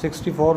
64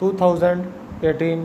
2018،